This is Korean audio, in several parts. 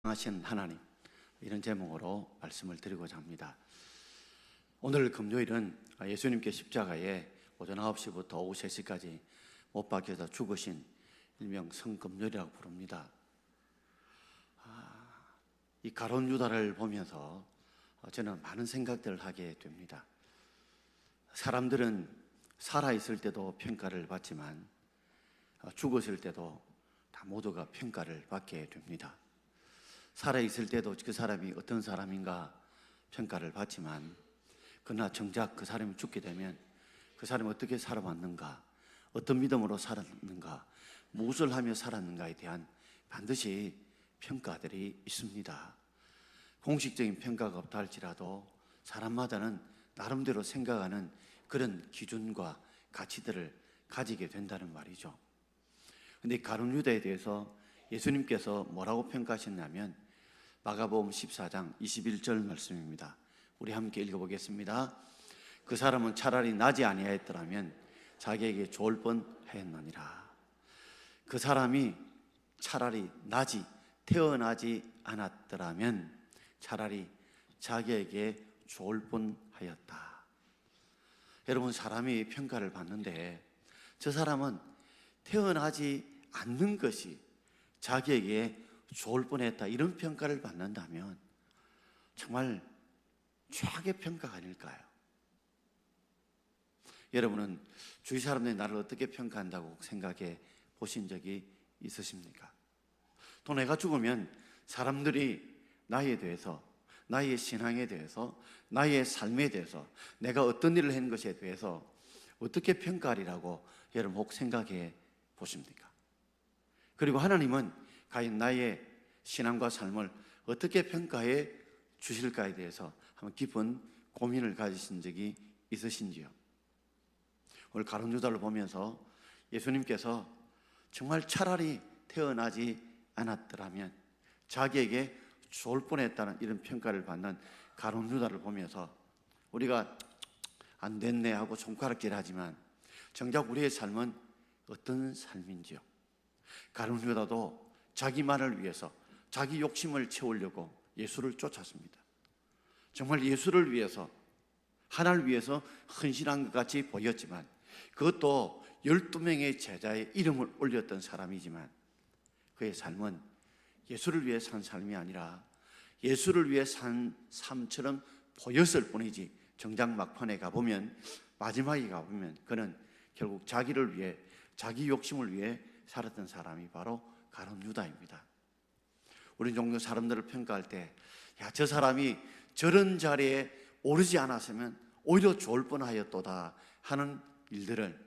하신 하나님, 이런 제목으로 말씀을 드리고자 합니다. 오늘 금요일은 예수님께 십자가에 오전 9시부터 오후 3시까지 못 박혀서 죽으신 일명 성금요일이라고 부릅니다. 이 가룟 유다를 보면서 저는 많은 생각들을 하게 됩니다. 사람들은 살아있을 때도 평가를 받지만 죽었을 때도 다 모두가 평가를 받게 됩니다. 살아있을 때도 그 사람이 어떤 사람인가 평가를 받지만, 그러나 정작 그 사람이 죽게 되면 그 사람이 어떻게 살아왔는가, 어떤 믿음으로 살았는가, 무엇을 하며 살았는가에 대한 반드시 평가들이 있습니다. 공식적인 평가가 없다 할지라도 사람마다는 나름대로 생각하는 그런 기준과 가치들을 가지게 된다는 말이죠. 그런데 가룟 유다에 대해서 예수님께서 뭐라고 평가하셨냐면 마가복음 14장 21절 말씀입니다. 우리 함께 읽어보겠습니다. 그 사람은 차라리 나지 아니하였더라면 자기에게 좋을 뻔하였느니라. 그 사람이 차라리 태어나지 않았더라면 차라리 자기에게 좋을 뻔하였다. 여러분, 사람이 평가를 받는데 저 사람은 태어나지 않는 것이 자기에게 좋을 뻔했다, 이런 평가를 받는다면 정말 최악의 평가가 아닐까요? 여러분은 주위 사람들이 나를 어떻게 평가한다고 생각해 보신 적이 있으십니까? 또 내가 죽으면 사람들이 나에 대해서, 나의 신앙에 대해서, 나의 삶에 대해서, 내가 어떤 일을 한 것에 대해서 어떻게 평가하리라고 여러분 혹 생각해 보십니까? 그리고 하나님은 과연 나의 신앙과 삶을 어떻게 평가해 주실까에 대해서 한번 깊은 고민을 가지신 적이 있으신지요? 오늘 가룟 유다를 보면서 예수님께서 정말 차라리 태어나지 않았더라면 자기에게 좋을 뻔했다는 이런 평가를 받는 가룟 유다를 보면서 우리가 안 됐네 하고 손가락질하지만 정작 우리의 삶은 어떤 삶인지요? 가룟 유다도 자기만을 위해서, 자기 욕심을 채우려고 예수를 쫓았습니다. 정말 예수를 위해서, 하나를 위해서 헌신한 것 같이 보였지만, 그것도 12명의 제자의 이름을 올렸던 사람이지만 그의 삶은 예수를 위해 산 삶이 아니라 예수를 위해 산 삶처럼 보였을 뿐이지, 정작 막판에 가보면, 마지막에 가보면 그는 결국 자기를 위해, 자기 욕심을 위해 살았던 사람이 바로 가룟 유다입니다. 우리 종교 사람들을 평가할 때, 야, 저 사람이 저런 자리에 오르지 않았으면 오히려 좋을 뻔하였도다 하는 일들을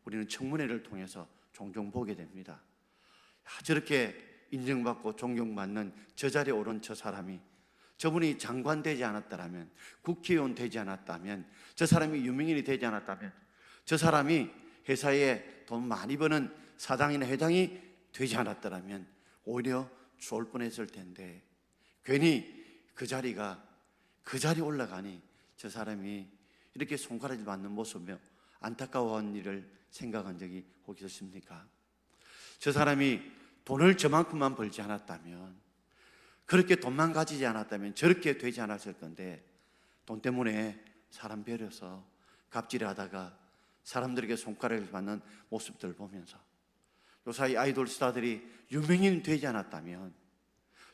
우리는 청문회를 통해서 종종 보게 됩니다. 야, 저렇게 인정받고 존경받는 저 자리에 오른 저 사람이, 저분이 장관 되지 않았다면, 국회의원 되지 않았다면, 저 사람이 유명인이 되지 않았다면, 저 사람이 회사에 돈 많이 버는 사장이나 회장이 되지 않았더라면 오히려 좋을 뻔했을 텐데, 괜히 그 자리에 올라가니 저 사람이 이렇게 손가락질 받는 모습이며 안타까워한 일을 생각한 적이 혹시 있으십니까? 저 사람이 돈을 저만큼만 벌지 않았다면, 그렇게 돈만 가지지 않았다면 저렇게 되지 않았을 건데, 돈 때문에 사람 배려서 갑질하다가 사람들에게 손가락을 받는 모습들을 보면서, 요사이 아이돌 스타들이 유명인 되지 않았다면,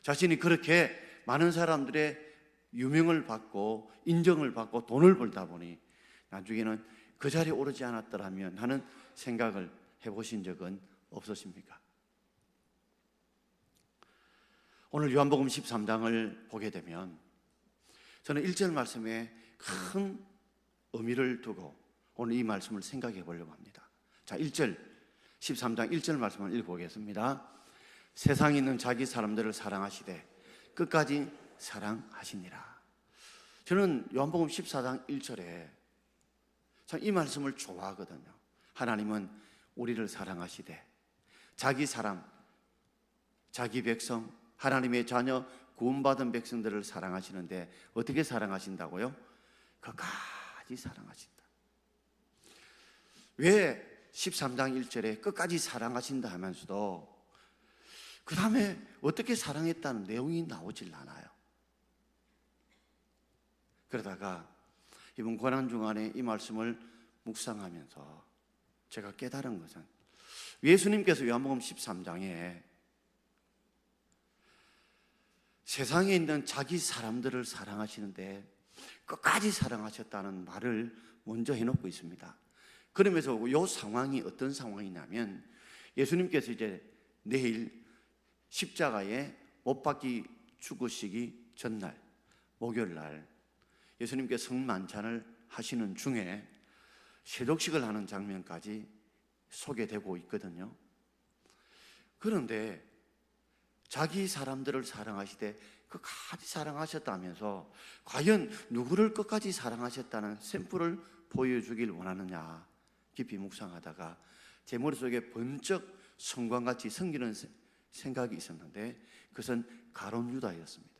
자신이 그렇게 많은 사람들의 유명을 받고 인정을 받고 돈을 벌다 보니 나중에는 그 자리에 오르지 않았더라면 하는 생각을 해보신 적은 없으십니까? 오늘 요한복음 13장을 보게 되면 저는 1절 말씀에 큰 의미를 두고 오늘 이 말씀을 생각해 보려고 합니다. 자, 13장 1절 말씀을 읽어보겠습니다. 세상에 있는 자기 사람들을 사랑하시되 끝까지 사랑하시니라. 저는 요한복음 14장 1절에 참 이 말씀을 좋아하거든요. 하나님은 우리를 사랑하시되 자기 사람, 자기 백성, 하나님의 자녀, 구원받은 백성들을 사랑하시는데 어떻게 사랑하신다고요? 끝까지 사랑하신다. 왜 13장 1절에 끝까지 사랑하신다 하면서도 그 다음에 어떻게 사랑했다는 내용이 나오질 않아요. 그러다가 이번 고난주간에 이 말씀을 묵상하면서 제가 깨달은 것은, 예수님께서 요한복음 13장에 세상에 있는 자기 사람들을 사랑하시는데 끝까지 사랑하셨다는 말을 먼저 해놓고 있습니다. 그러면서 이 상황이 어떤 상황이냐면, 예수님께서 이제 내일 십자가에 못 박히 죽으시기 전날, 목요일 날 예수님께서 성만찬을 하시는 중에 세족식을 하는 장면까지 소개되고 있거든요. 그런데 자기 사람들을 사랑하시되 끝까지 사랑하셨다면서 과연 누구를 끝까지 사랑하셨다는 샘플을 보여주길 원하느냐 깊이 묵상하다가 제 머릿속에 번쩍 성광같이 생기는 생각이 있었는데, 그것은 가룟 유다였습니다.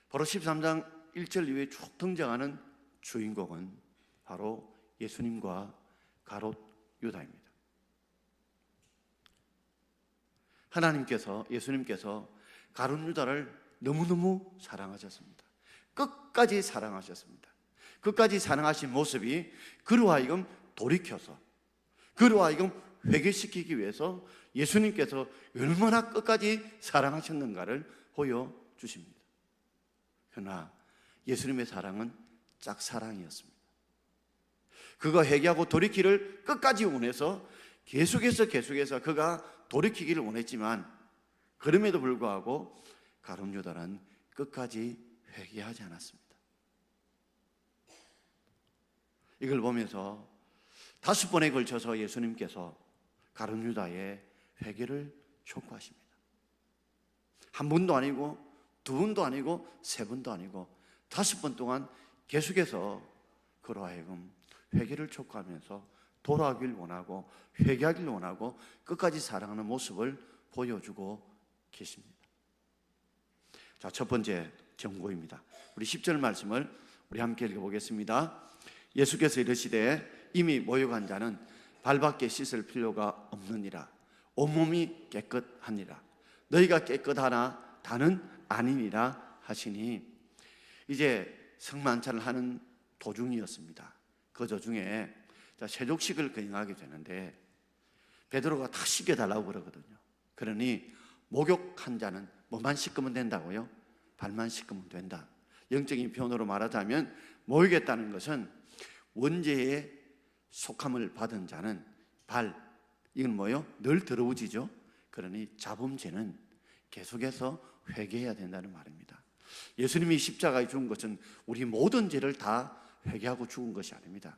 바로 13장 1절 이후에 쭉 등장하는 주인공은 바로 예수님과 가룟 유다입니다. 예수님께서 가룟 유다를 너무너무 사랑하셨습니다. 끝까지 사랑하셨습니다. 끝까지 사랑하신 모습이 그로 하여금 돌이켜서, 그로 하여금 회개시키기 위해서 예수님께서 얼마나 끝까지 사랑하셨는가를 보여주십니다. 그러나 예수님의 사랑은 짝사랑이었습니다. 그가 회개하고 돌이키기를 끝까지 원해서 계속해서 그가 돌이키기를 원했지만, 그럼에도 불구하고 가룟 유다는 끝까지 회개하지 않았습니다. 이걸 보면서 5번에 걸쳐서 예수님께서 가룟 유다의 회개를 촉구하십니다. 한 번도 아니고, 두 번도 아니고, 세 번도 아니고 5번 동안 계속해서 그로 하여금 회개를 촉구하면서 돌아오길 원하고 회개하길 원하고 끝까지 사랑하는 모습을 보여주고 계십니다. 자, 첫 번째 경고입니다. 우리 10절 말씀을 우리 함께 읽어보겠습니다. 예수께서 이르시되 이미 모욕한 자는 발밖에 씻을 필요가 없느니라. 온몸이 깨끗하니라. 너희가 깨끗하나 다는 아니니라 하시니, 이제 성만찬을 하는 도중이었습니다. 그 도중에 세족식을 거행하게 되는데 베드로가 다 씻겨달라고 그러거든요. 그러니 목욕한 자는 뭐만 씻으면 된다고요? 발만 씻으면 된다. 영적인 표현으로 말하자면 목욕했다는 것은 원죄의 속함을 받은 자는 발, 이건 뭐요? 늘 더러워지죠. 그러니 자범죄는 계속해서 회개해야 된다는 말입니다. 예수님이 십자가에 죽은 것은 우리 모든 죄를 다 회개하고 죽은 것이 아닙니다.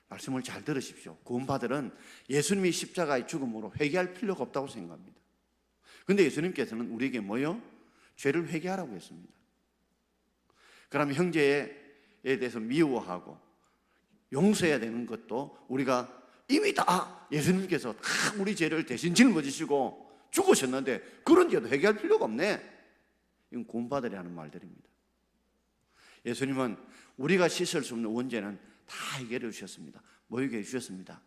말씀을 잘 들으십시오. 구원받으는 예수님이 십자가에 죽음으로 회개할 필요가 없다고 생각합니다. 그런데 예수님께서는 우리에게 뭐요? 죄를 회개하라고 했습니다. 그럼 형제에 대해서 미워하고 용서해야 되는 것도 우리가 이미 다 예수님께서 다 우리 죄를 대신 짊어지시고 죽으셨는데 그런 죄도 회개할 필요가 없네. 이건 구원받으려 하는 말들입니다. 예수님은 우리가 씻을 수 없는 원죄는 다 해결해 주셨습니다. 모욕해 주셨습니다.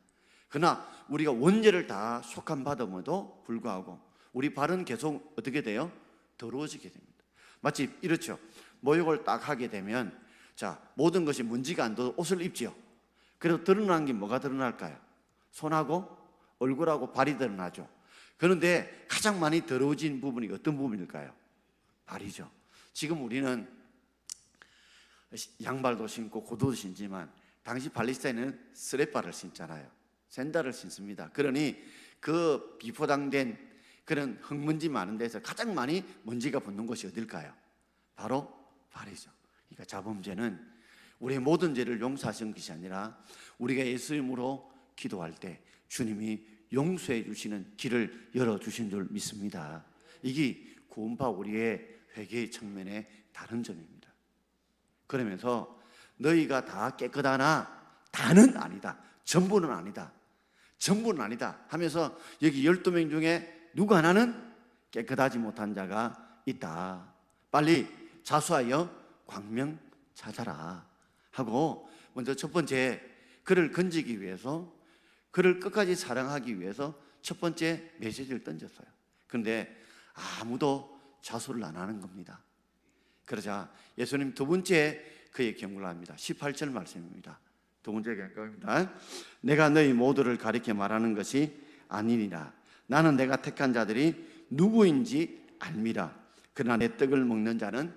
그러나 우리가 원죄를 다 속한 받음에도 불구하고 우리 발은 계속 어떻게 돼요? 더러워지게 됩니다. 마치 이렇죠. 모욕을 딱 하게 되면 자, 모든 것이 먼지가 안 둬도 옷을 입죠. 그래서 드러난 게 뭐가 드러날까요? 손하고 얼굴하고 발이 드러나죠. 그런데 가장 많이 더러워진 부분이 어떤 부분일까요? 발이죠. 지금 우리는 양발도 신고 구두도 신지만 당시 팔레스타인은 스레바를 신잖아요. 샌들을 신습니다. 그러니 그 비포장된 그런 흙먼지 많은 데서 가장 많이 먼지가 붙는 곳이 어딜까요? 바로 발이죠. 그러니까 자범죄는 우리의 모든 죄를 용서하신 것이 아니라 우리가 예수 이름으로 기도할 때 주님이 용서해 주시는 길을 열어주신 줄 믿습니다. 이게 구원파 우리의 회개의 측면의 다른 점입니다. 그러면서 너희가 다 깨끗하나 다는 아니다. 전부는 아니다. 전부는 아니다 하면서 여기 12명 중에 누구 하나는 깨끗하지 못한 자가 있다. 빨리 자수하여 광명 찾아라 하고 먼저 첫 번째 그를 건지기 위해서 그를 끝까지 사랑하기 위해서 첫 번째 메시지를 던졌어요. 그런데 아무도 자수를 안 하는 겁니다. 그러자 예수님 두 번째 그의 경고를 합니다. 18절 말씀입니다. 두 번째 경고입니다. 내가 너희 모두를 가리켜 말하는 것이 아니니라. 나는 내가 택한 자들이 누구인지 알미라. 그러나 내 떡을 먹는 자는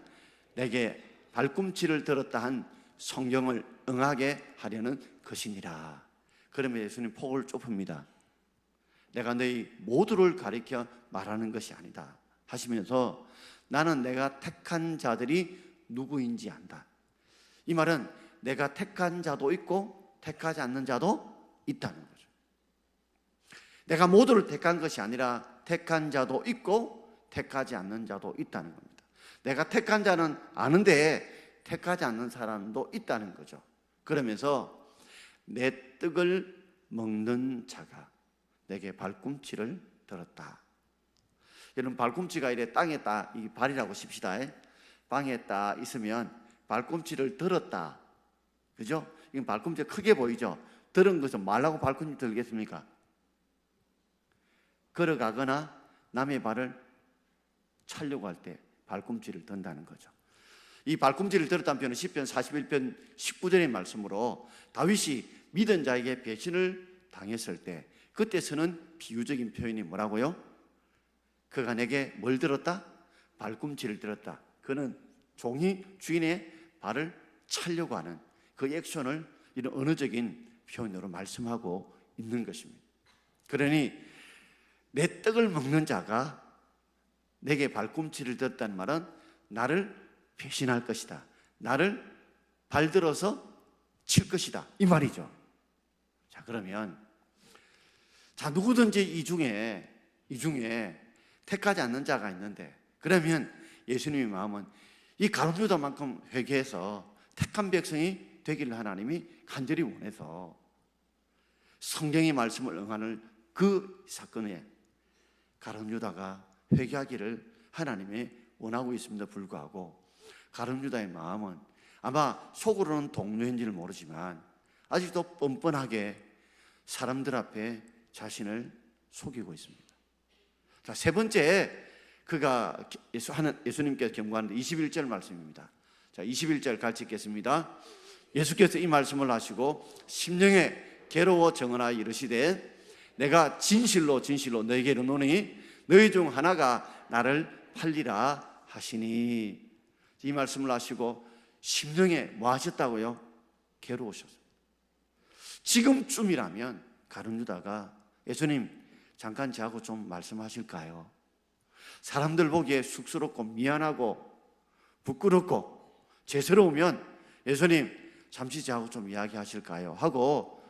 내게 발꿈치를 들었다 한 성경을 응하게 하려는 것이니라. 그러면 예수님 폭을 좁힙니다. 내가 너희 모두를 가리켜 말하는 것이 아니다 하시면서 나는 내가 택한 자들이 누구인지 안다. 이 말은 내가 택한 자도 있고 택하지 않는 자도 있다는 거죠. 내가 모두를 택한 것이 아니라 택한 자도 있고 택하지 않는 자도 있다는 겁니다. 내가 택한 자는 아는데 택하지 않는 사람도 있다는 거죠. 그러면서 내 떡을 먹는 자가 내게 발꿈치를 들었다. 여러분, 발꿈치가 이래 땅에 딱, 이 발이라고 칩시다. 땅에 딱 있으면 발꿈치를 들었다. 그죠? 이건 발꿈치가 크게 보이죠? 들은 것은 말라고 발꿈치 들겠습니까? 걸어가거나 남의 발을 차려고 할 때 발꿈치를 든다는 거죠. 이 발꿈치를 들었다는 표현은 시편 41편 19절의 말씀으로 다윗이 믿은 자에게 배신을 당했을 때 그때 쓰는 비유적인 표현이 뭐라고요? 그가 내게 뭘 들었다? 발꿈치를 들었다. 그는 종이 주인의 발을 차려고 하는 그 액션을 이런 언어적인 표현으로 말씀하고 있는 것입니다. 그러니 내 떡을 먹는 자가 내게 발꿈치를 들었다는 말은 나를 배신할 것이다. 나를 발들어서 칠 것이다. 이 말이죠. 자, 그러면 누구든지 이 중에 택하지 않는 자가 있는데, 그러면 예수님의 마음은 이 가룟 유다만큼 회개해서 택한 백성이 되기를 하나님이 간절히 원해서 성경의 말씀을 응하는 그 사건에 가룟 유다가 회개하기를 하나님이 원하고 있음에도 불구하고 가룟 유다의 마음은 아마 속으로는 동료인지를 모르지만 아직도 뻔뻔하게 사람들 앞에 자신을 속이고 있습니다. 자, 세 번째, 그가 예수님께서 경고하는 21절 말씀입니다. 자, 21절 같이 읽겠습니다. 예수께서 이 말씀을 하시고 심령에 괴로워 정언하여 이르시되 내가 진실로 너에게 이르노니 너희 중 하나가 나를 팔리라 하시니. 이 말씀을 하시고 심령에 뭐 하셨다고요? 괴로우셨습니다. 지금쯤이라면 가룟 유다가 예수님 잠깐 저하고 좀 말씀하실까요? 사람들 보기에 쑥스럽고 미안하고 부끄럽고 죄스러우면 예수님 잠시 저하고 좀 이야기하실까요? 하고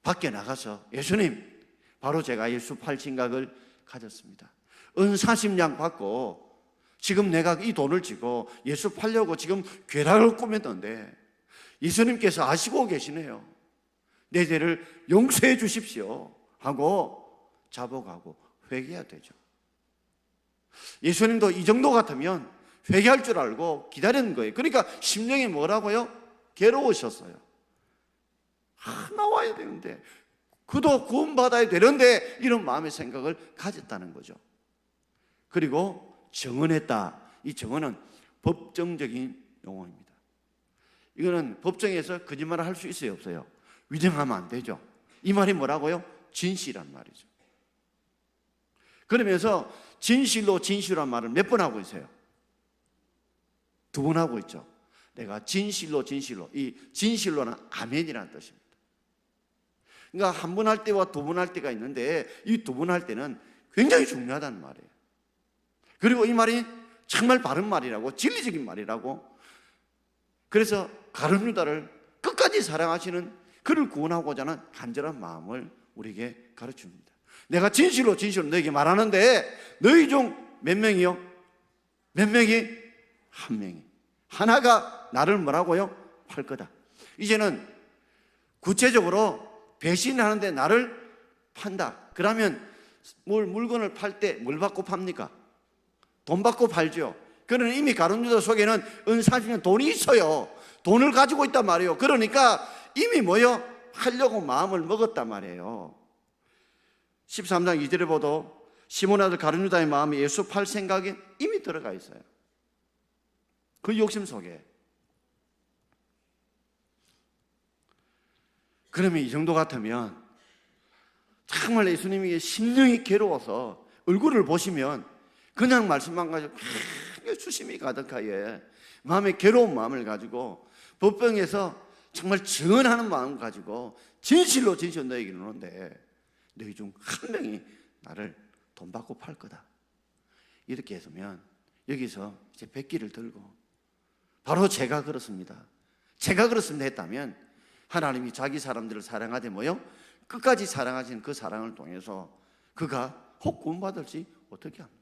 밖에 나가서 예수님, 바로 제가 예수 팔 생각을 가졌습니다. 은 40냥 받고 지금 내가 이 돈을 쥐고 예수 팔려고 지금 괴락을 꾸몄는데 예수님께서 아시고 계시네요. 내 죄를 용서해 주십시오 하고 자복하고 회개해야 되죠. 예수님도 이 정도 같으면 회개할 줄 알고 기다리는 거예요. 그러니까 심령이 뭐라고요? 괴로우셨어요. 나와야 되는데, 그도 구원받아야 되는데, 이런 마음의 생각을 가졌다는 거죠. 그리고 정언했다. 이 정언은 법정적인 용어입니다. 이거는 법정에서 거짓말을 할 수 있어요, 없어요? 위증하면 안 되죠. 이 말이 뭐라고요? 진실이란 말이죠. 그러면서 진실로란 말을 몇 번 하고 있어요? 2번 하고 있죠. 내가 진실로. 이 진실로는 아멘이라는 뜻입니다. 그러니까 한 번 할 때와 2번 할 때가 있는데 이 2번 할 때는 굉장히 중요하다는 말이에요. 그리고 이 말이 정말 바른 말이라고, 진리적인 말이라고. 그래서 가룟 유다를 끝까지 사랑하시는, 그를 구원하고자 하는 간절한 마음을 우리에게 가르칩니다. 내가 진실로 너에게 말하는데 너희 중 몇 명이요? 몇 명이? 한 명이. 하나가 나를 뭐라고요? 팔 거다. 이제는 구체적으로 배신하는데 나를 판다. 그러면 물건을 팔 때 뭘 받고 팝니까? 돈 받고 팔죠. 그러나 이미 가룟 유다 속에는 은 40년 돈이 있어요. 돈을 가지고 있단 말이에요. 그러니까 이미 뭐요? 하려고 마음을 먹었단 말이에요. 13장 2절에 보도 시몬의 아들 가룟 유다의 마음에 예수 팔 생각이 이미 들어가 있어요. 그 욕심 속에. 그러면 이 정도 같으면 정말 예수님이 심령이 괴로워서 얼굴을 보시면 그냥 말씀만 가지고 수심이 가득하여 마음에 괴로운 마음을 가지고 법정에서 정말 증언하는 마음을 가지고 진실로 너에게 이르노니 너희 중 한 명이 나를 돈 받고 팔 거다. 이렇게 했으면 여기서 이제 백기를 들고 바로 제가 그렇습니다. 제가 그렇습니다 했다면 하나님이 자기 사람들을 사랑하되 뭐요? 끝까지 사랑하시는 그 사랑을 통해서 그가 혹 구원받을지 어떻게 합니까?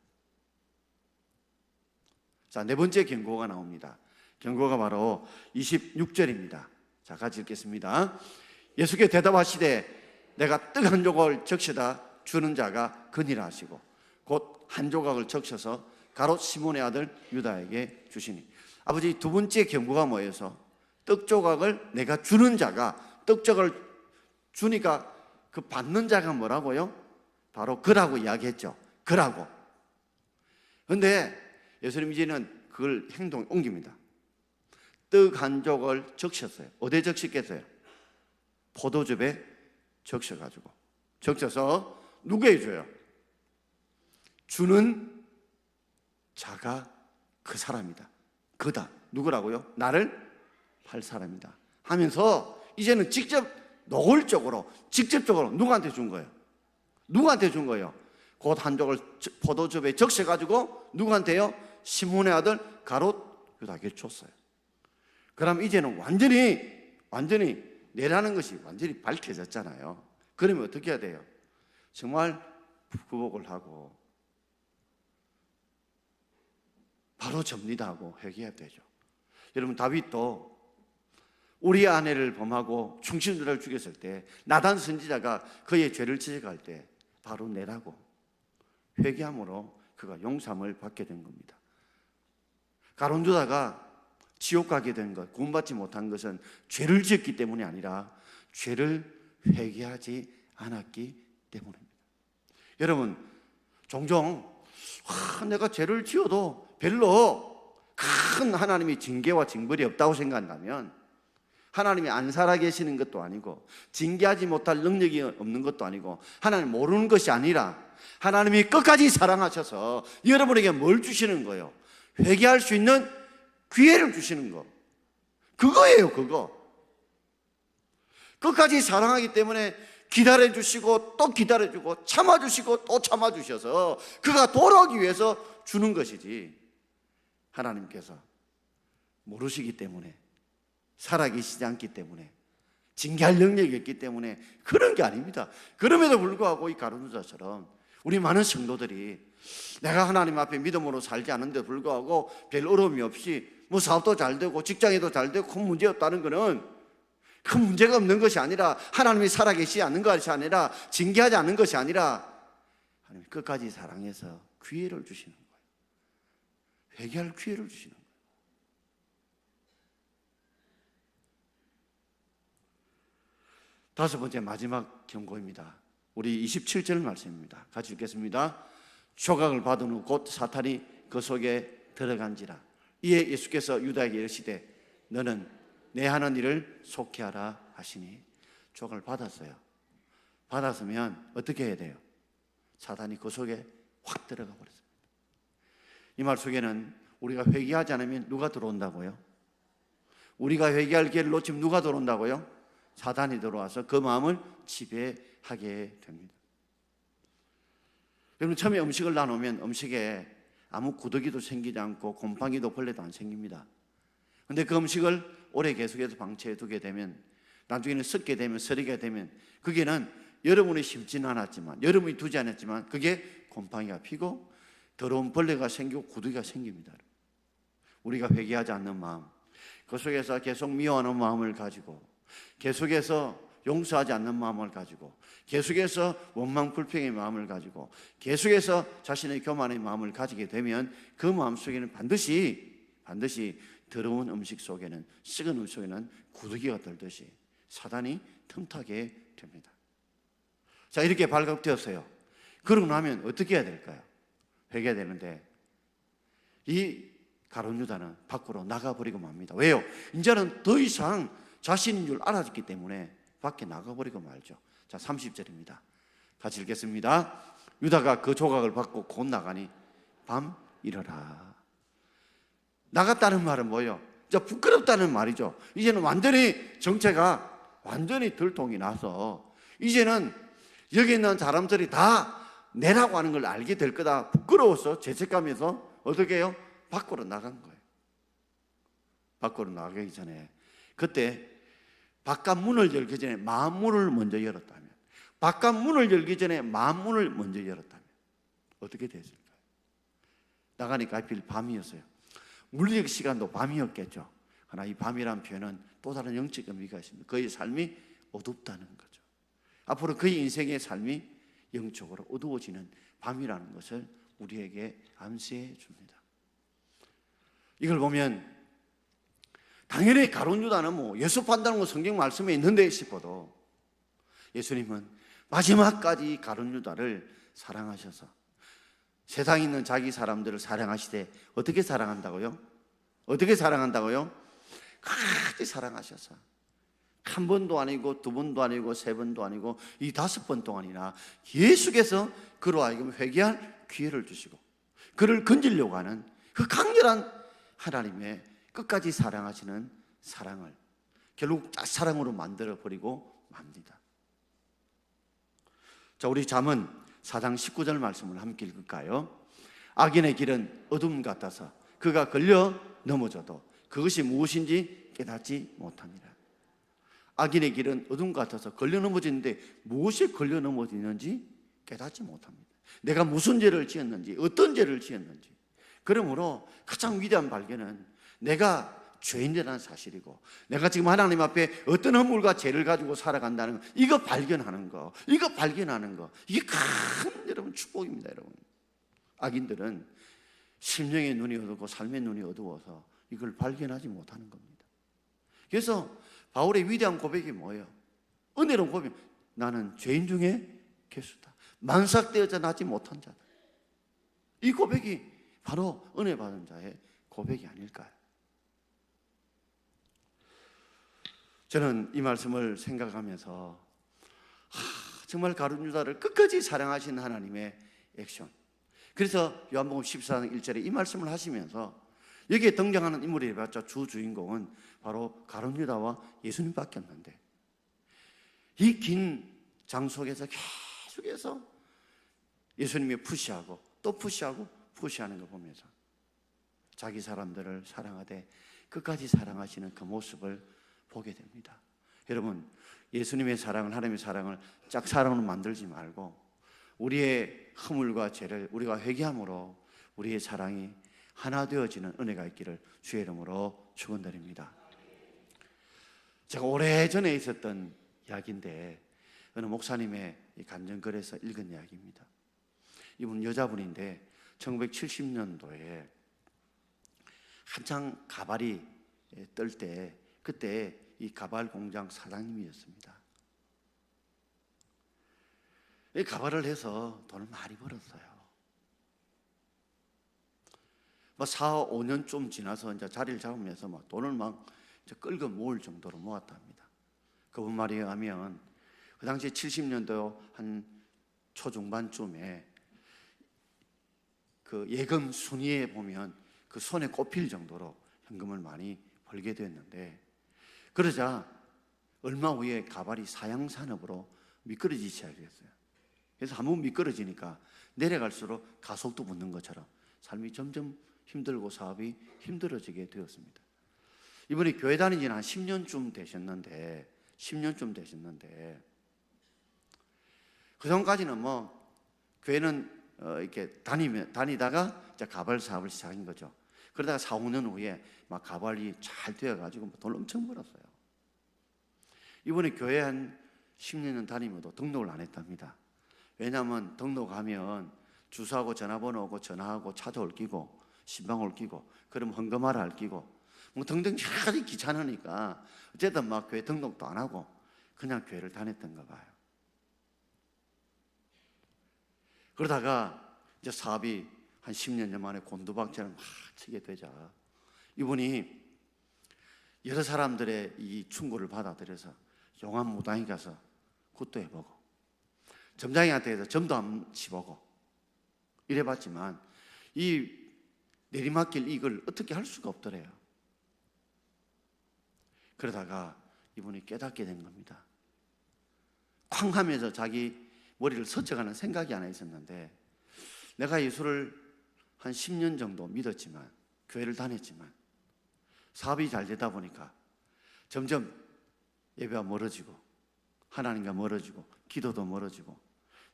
자, 네 번째 경고가 나옵니다. 경고가 바로 26절입니다. 자, 같이 읽겠습니다. 예수께 대답하시되 내가 떡 한 조각을 적셔다 주는 자가 그니라 하시고 곧 한 조각을 적셔서 가롯 시몬의 아들 유다에게 주시니. 아버지, 두 번째 경고가 뭐여서 떡 조각을 내가 주는 자가, 떡 조각을 주니까 그 받는 자가 뭐라고요? 바로 그라고 이야기했죠. 그라고. 그런데 예수님 이제는 그걸 행동에 옮깁니다. 떡 한 조각을 적셨어요. 어디에 적셨겠어요? 포도즙에 적셔가지고 적셔서 누구에게 줘요? 주는 자가 그 사람이다. 그다. 누구라고요? 나를 팔 사람이다 하면서 이제는 직접 노골적으로 직접적으로 누구한테 준 거예요? 누구한테 준 거예요? 곧 한 조각을 포도즙에 적셔가지고 누구한테요? 시몬의 아들 가롯 유다에게 줬어요. 그럼 이제는 완전히 내라는 것이 완전히 밝혀졌잖아요. 그러면 어떻게 해야 돼요? 정말 부복을 하고 바로 접니다 하고 회개해야 되죠. 여러분, 다윗도 우리 아내를 범하고 충신들을 죽였을 때 나단 선지자가 그의 죄를 지적할 때 바로 내라고 회개함으로 그가 용서함을 받게 된 겁니다. 가룟 유다가 지옥 가게 된 것, 구원받지 못한 것은 죄를 지었기 때문이 아니라 죄를 회개하지 않았기 때문입니다. 여러분, 종종 내가 죄를 지어도 별로 큰 하나님의 징계와 징벌이 없다고 생각한다면 하나님이 안 살아계시는 것도 아니고 징계하지 못할 능력이 없는 것도 아니고 하나님 모르는 것이 아니라 하나님이 끝까지 사랑하셔서 여러분에게 뭘 주시는 거예요? 회개할 수 있는 기회를 주시는 거. 그거예요. 그거. 끝까지 사랑하기 때문에 기다려주시고 또 기다려주고 참아주시고 또 참아주셔서 그가 돌아오기 위해서 주는 것이지, 하나님께서 모르시기 때문에, 살아계시지 않기 때문에, 징계할 능력이 없기 때문에 그런 게 아닙니다. 그럼에도 불구하고 이 가룟 유다처럼 우리 많은 성도들이 내가 하나님 앞에 믿음으로 살지 않는데 불구하고 별 어려움이 없이 뭐 사업도 잘 되고 직장에도 잘 되고 큰 문제 없다는 것은 큰 문제가 없는 것이 아니라 하나님이 살아계시지 않는 것이 아니라 징계하지 않는 것이 아니라 하나님 끝까지 사랑해서 기회를 주시는 거예요. 회개할 기회를 주시는 거예요. 다섯 번째 마지막 경고입니다. 우리 27절 말씀입니다. 같이 읽겠습니다. 조각을 받은 후 곧 사탄이 그 속에 들어간지라. 이에 예수께서 유다에게 이르시되 너는 내 하는 일을 속히하라 하시니. 조각을 받았어요. 받았으면 어떻게 해야 돼요? 사탄이 그 속에 확 들어가 버렸습니다. 이 말 속에는 우리가 회개하지 않으면 누가 들어온다고요? 우리가 회개할 기회를 놓치면 누가 들어온다고요? 사탄이 들어와서 그 마음을 지배하게 됩니다. 여러분, 처음에 음식을 나누면 음식에 아무 구더기도 생기지 않고 곰팡이도 벌레도 안 생깁니다. 그런데 그 음식을 오래 계속해서 방치해 두게 되면 나중에는 썩게 되면, 서리게 되면 그게는 여러분이 심지는 않았지만, 여러분이 두지 않았지만 그게 곰팡이가 피고 더러운 벌레가 생기고 구더기가 생깁니다. 우리가 회개하지 않는 마음, 그 속에서 계속 미워하는 마음을 가지고, 계속해서 용서하지 않는 마음을 가지고, 계속해서 원망 불평의 마음을 가지고, 계속해서 자신의 교만의 마음을 가지게 되면 그 마음 속에는 반드시 더러운 음식 속에는, 썩은 음식 속에는 구더기가 들듯이 사단이 틈타게 됩니다. 자, 이렇게 발각되었어요. 그러고 나면 어떻게 해야 될까요? 회개해야 되는데 이 가룟 유다는 밖으로 나가버리고 맙니다. 왜요? 이제는 더 이상 자신인 줄 알았기 때문에 밖에 나가버리고 말죠. 자, 30절입니다. 같이 읽겠습니다. 유다가 그 조각을 받고 곧 나가니 밤 이르라. 나갔다는 말은 뭐예요? 이제 부끄럽다는 말이죠. 이제는 완전히 정체가 완전히 들통이 나서 이제는 여기 있는 사람들이 다 내라고 하는 걸 알게 될 거다. 부끄러워서 죄책감에서 어떻게 해요? 밖으로 나간 거예요. 밖으로 나가기 전에 그때 바깥 문을 열기 전에 마음문을 먼저 열었다면, 바깥 문을 열기 전에 마음문을 먼저 열었다면 어떻게 됐을까요? 나가니까 하필 밤이었어요. 물리적 시간도 밤이었겠죠. 그러나 이 밤이라는 표현은 또 다른 영적 의미가 있습니다. 그의 삶이 어둡다는 거죠. 앞으로 그의 인생의 삶이 영적으로 어두워지는 밤이라는 것을 우리에게 암시해 줍니다. 이걸 보면 당연히 가룟 유다는 뭐 예수 판다는 거 성경 말씀에 있는데 싶어도 예수님은 마지막까지 가룟 유다를 사랑하셔서 세상에 있는 자기 사람들을 사랑하시되 어떻게 사랑한다고요? 어떻게 사랑한다고요? 끝까지 사랑하셔서 한 번도 아니고 두 번도 아니고 세 번도 아니고 이 5번 동안이나 계속해서 그로 하여금 회개할 기회를 주시고 그를 건지려고 하는 그 강렬한 하나님의 끝까지 사랑하시는 사랑을 결국 짝사랑으로 만들어버리고 맙니다. 자, 우리 잠언 4장 19절 말씀을 함께 읽을까요? 악인의 길은 어둠 같아서 그가 걸려 넘어져도 그것이 무엇인지 깨닫지 못합니다. 악인의 길은 어둠 같아서 걸려 넘어지는데 무엇이 걸려 넘어지는지 깨닫지 못합니다. 내가 무슨 죄를 지었는지, 어떤 죄를 지었는지. 그러므로 가장 위대한 발견은 내가 죄인이라는 사실이고 내가 지금 하나님 앞에 어떤 허물과 죄를 가지고 살아간다는 거, 이거 발견하는 거, 이거 발견하는 거, 이게 큰 여러분 축복입니다. 여러분, 악인들은 심령의 눈이 어두워 삶의 눈이 어두워서 이걸 발견하지 못하는 겁니다. 그래서 바울의 위대한 고백이 뭐예요? 은혜로운 고백. 나는 죄인 중에 괴수다. 만삭되어져 나지 못한 자다. 이 고백이 바로 은혜 받은 자의 고백이 아닐까요? 저는 이 말씀을 생각하면서 정말 가룟 유다를 끝까지 사랑하신 하나님의 액션. 그래서 요한복음 14장 1절에 이 말씀을 하시면서 여기에 등장하는 인물이 봤자 주 주인공은 바로 가룟 유다와 예수님밖에 없는데 이 긴 장 속에서 계속해서 예수님이 푸시하고 또 푸시하고 푸시하는 걸 보면서 자기 사람들을 사랑하되 끝까지 사랑하시는 그 모습을 보게 됩니다. 여러분, 예수님의 사랑을, 하나님의 사랑을 짝사랑으로 만들지 말고 우리의 허물과 죄를 우리가 회개함으로 우리의 사랑이 하나 되어지는 은혜가 있기를 주의 이름으로 축원드립니다. 제가 오래전에 있었던 이야기인데 어느 목사님의 간증글에서 읽은 이야기입니다. 이분 여자분인데 1970년도에 한창 가발이 뜰 때 그때 이 가발 공장 사장님이었습니다. 이 가발을 해서 돈을 많이 벌었어요. 뭐 4, 5년쯤 지나서 이제 자리를 잡으면서 막 돈을 막 끌고 모을 정도로 모았답니다. 그분 말에 의하면 그 당시에 70년도 한 초중반쯤에 그 예금 순위에 보면 그 손에 꼽힐 정도로 현금을 많이 벌게 됐는데 그러자 얼마 후에 가발이 사양산업으로 미끄러지기 시작했어요. 그래서 한번 미끄러지니까 내려갈수록 가속도 붙는 것처럼 삶이 점점 힘들고 사업이 힘들어지게 되었습니다. 이분이 교회 다닌 지는 한 10년쯤 되셨는데 그 전까지는 뭐 교회는 이렇게 다니다가 이제 가발 사업을 시작한 거죠. 그러다가 4, 5년 후에 막 가발이 잘 되어가지고 돈을 엄청 벌었어요. 이번에 교회 한 10년은 다니면도 등록을 안 했답니다. 왜냐하면 등록하면 주소하고 전화번호 오고 전화하고 차도 옮기고 신방을 옮기고 그럼 헌금하러 옮기고 뭐 등등 여러 가지 귀찮으니까 어쨌든 막 교회 등록도 안 하고 그냥 교회를 다녔던가 봐요. 그러다가 이제 사업이 한 10년 만에 곤두박질을 막 치게 되자 이분이 여러 사람들의 이 충고를 받아들여서 용암 무당에 가서 굿도 해보고 점장님한테 해서 점도 한번 치보고 이래봤지만 이 내리막길 이걸 어떻게 할 수가 없더래요. 그러다가 이분이 깨닫게 된 겁니다. 쾅 하면서 자기 머리를 스쳐가는 생각이 하나 있었는데, 내가 예수를 한 10년 정도 믿었지만, 교회를 다녔지만 사업이 잘 되다 보니까 점점 예배가 멀어지고 하나님과 멀어지고 기도도 멀어지고,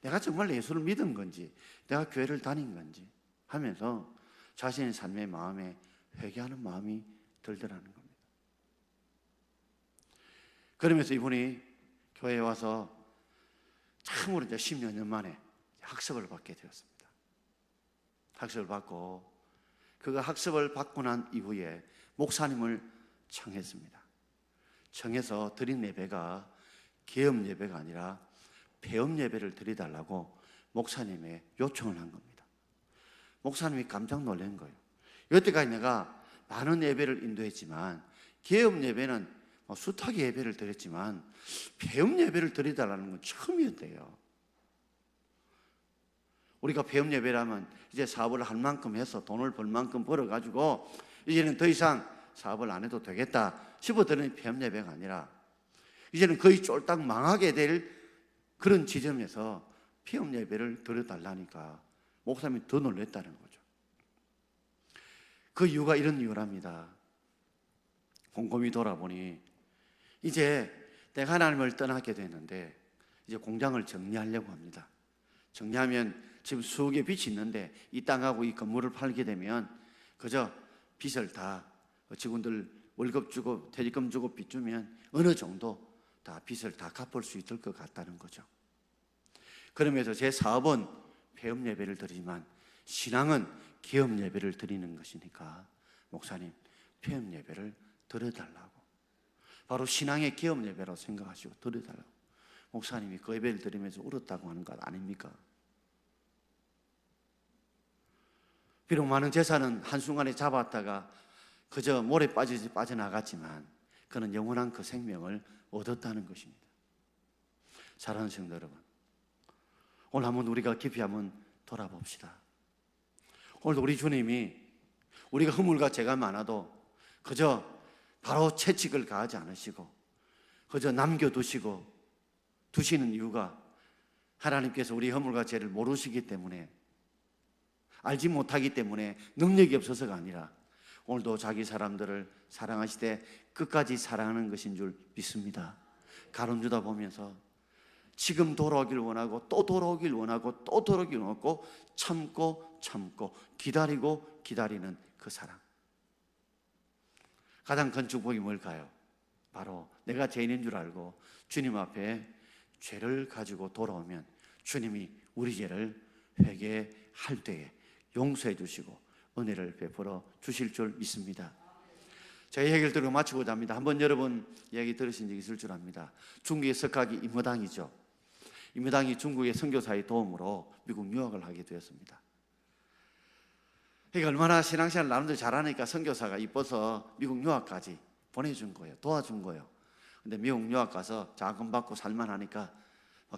내가 정말 예수를 믿은 건지 내가 교회를 다닌 건지 하면서 자신의 삶의 마음에 회개하는 마음이 들더라는 겁니다. 그러면서 이분이 교회에 와서 참으로 이제 10여 년 만에 학습을 받게 되었습니다. 학습을 받고, 그가 학습을 받고 난 이후에 목사님을 청했습니다. 청해서 드린 예배가 계엄 예배가 아니라 폐업 예배를 드리달라고 목사님의 요청을 한 겁니다. 목사님이 깜짝 놀란 거예요. 여태까지 내가 많은 예배를 인도했지만, 계엄 예배는 숱하게 예배를 드렸지만 폐업 예배를 드리달라는 건 처음이었대요. 우리가 폐업 예배라면 이제 사업을 할 만큼 해서 돈을 벌 만큼 벌어가지고 이제는 더 이상 사업을 안 해도 되겠다 싶어 드리는 폐업 예배가 아니라, 이제는 거의 쫄딱 망하게 될 그런 지점에서 폐업 예배를 드려달라니까 목사님이 더 놀랬다는 거죠. 그 이유가 이런 이유랍니다. 곰곰이 돌아보니 이제 내가 하나님을 떠나게 되는데 이제 공장을 정리하려고 합니다. 정리하면 지금 수억의 빚이 있는데 이 땅하고 이 건물을 팔게 되면 그저 빚을 다 직원들 월급 주고 퇴직금 주고 빚 주면 어느 정도 다 빚을 다 갚을 수 있을 것 같다는 거죠. 그러면서 제 사업은 폐업 예배를 드리지만 신앙은 계엄 예배를 드리는 것이니까 목사님 폐업 예배를 드려달라고, 바로 신앙의 계엄 예배라고 생각하시고 드려달라고. 목사님이 그 예배를 드리면서 울었다고 하는 것 아닙니까? 비록 많은 재산은 한순간에 잡았다가 그저 모래 빠지지 빠져나갔지만 그는 영원한 그 생명을 얻었다는 것입니다. 사랑하는 성도 여러분, 오늘 한번 우리가 깊이 한번 돌아봅시다. 오늘도 우리 주님이 우리가 허물과 죄가 많아도 그저 바로 채찍을 가하지 않으시고 그저 남겨두시고 두시는 이유가 하나님께서 우리 허물과 죄를 모르시기 때문에, 알지 못하기 때문에, 능력이 없어서가 아니라 오늘도 자기 사람들을 사랑하시되 끝까지 사랑하는 것인 줄 믿습니다. 가론주다 보면서 지금 돌아오길 원하고 또 돌아오길 원하고 또 돌아오길 원하고 참고 참고 기다리고 기다리는 그 사랑. 가장 큰 축복이 뭘까요? 바로 내가 죄인인 줄 알고 주님 앞에 죄를 가지고 돌아오면 주님이 우리 죄를 회개할 때에 용서해 주시고 은혜를 베풀어 주실 줄 믿습니다. 제가 얘기를 들고 마치고자 합니다. 한번 여러분 이야기 들으신 적 있을 줄 압니다. 중국의 석학이 임어당이죠. 임어당이 중국의 선교사의 도움으로 미국 유학을 하게 되었습니다. 그러니까 얼마나 신앙생활 나름대로 잘하니까 선교사가 이뻐서 미국 유학까지 보내준 거예요. 도와준 거예요. 근데 미국 유학 가서 자금 받고 살만하니까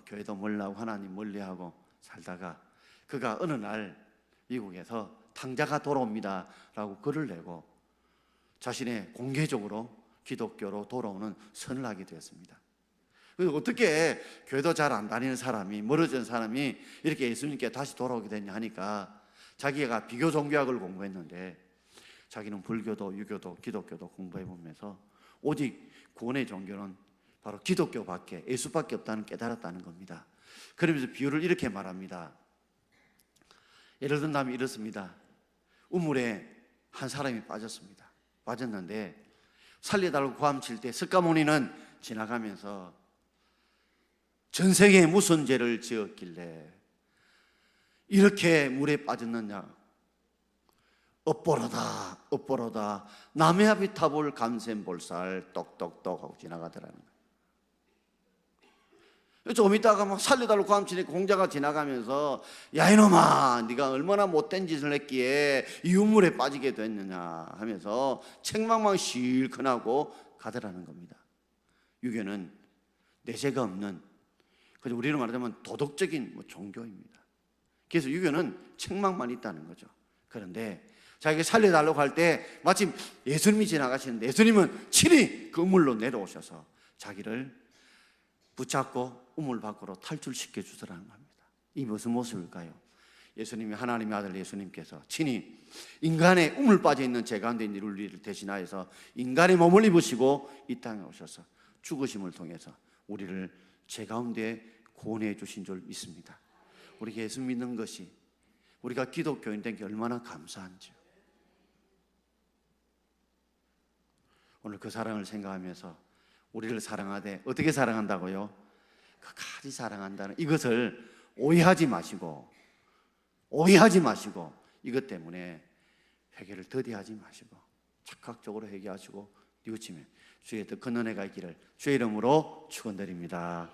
교회도 멀리하고 하나님 멀리하고 살다가 그가 어느 날 미국에서 탕자가 돌아옵니다 라고 글을 내고 자신의 공개적으로 기독교로 돌아오는 선을 하게 되었습니다. 그래서 어떻게 교회도 잘 안 다니는 사람이, 멀어진 사람이 이렇게 예수님께 다시 돌아오게 됐냐 하니까 자기가 비교 종교학을 공부했는데 자기는 불교도 유교도 기독교도 공부해 보면서 오직 구원의 종교는 바로 기독교밖에, 예수밖에 없다는 깨달았다는 겁니다. 그러면서 비유를 이렇게 말합니다. 예를 든다면 이렇습니다. 우물에 한 사람이 빠졌습니다. 빠졌는데 살려달라고 고함칠 때 석가모니는 지나가면서 전생에 무슨 죄를 지었길래 이렇게 물에 빠졌느냐? 업보로다 업보로다 남의 앞이 타볼 감샘볼살 똑똑똑 하고 지나가더라는 거예요. 좀 있다가 막 살려달라고 감치니까 공자가 지나가면서 야 이놈아 네가 얼마나 못된 짓을 했기에 이 우물에 빠지게 됐느냐 하면서 책망만 실컷하고 가더라는 겁니다. 유교는 내세가 없는, 그래서 우리로 말하자면 도덕적인 종교입니다. 그래서 유교는 책망만 있다는 거죠. 그런데 자기가 살려달라고 할 때 마침 예수님이 지나가시는데 예수님은 친히 그 우물로 내려오셔서 자기를 붙잡고 우물 밖으로 탈출시켜 주더라는 겁니다. 이 무슨 모습일까요? 예수님이, 하나님의 아들 예수님께서 친히 인간의 우물 빠져 있는 죄 가운데 있는 우리를 대신하여서 인간의 몸을 입으시고 이 땅에 오셔서 죽으심을 통해서 우리를 죄 가운데 구원해 주신 줄 믿습니다. 우리 예수 믿는 것이, 우리가 기독교인 된 게 얼마나 감사한지요. 오늘 그 사랑을 생각하면서 우리를 사랑하되 어떻게 사랑한다고요? 끝까지 사랑한다는 이것을 오해하지 마시고 이것 때문에 회개를 더디하지 마시고 착각적으로 회개하시고 뉘우치면 주의 더 큰 은혜가 있기를 주의 이름으로 축원드립니다.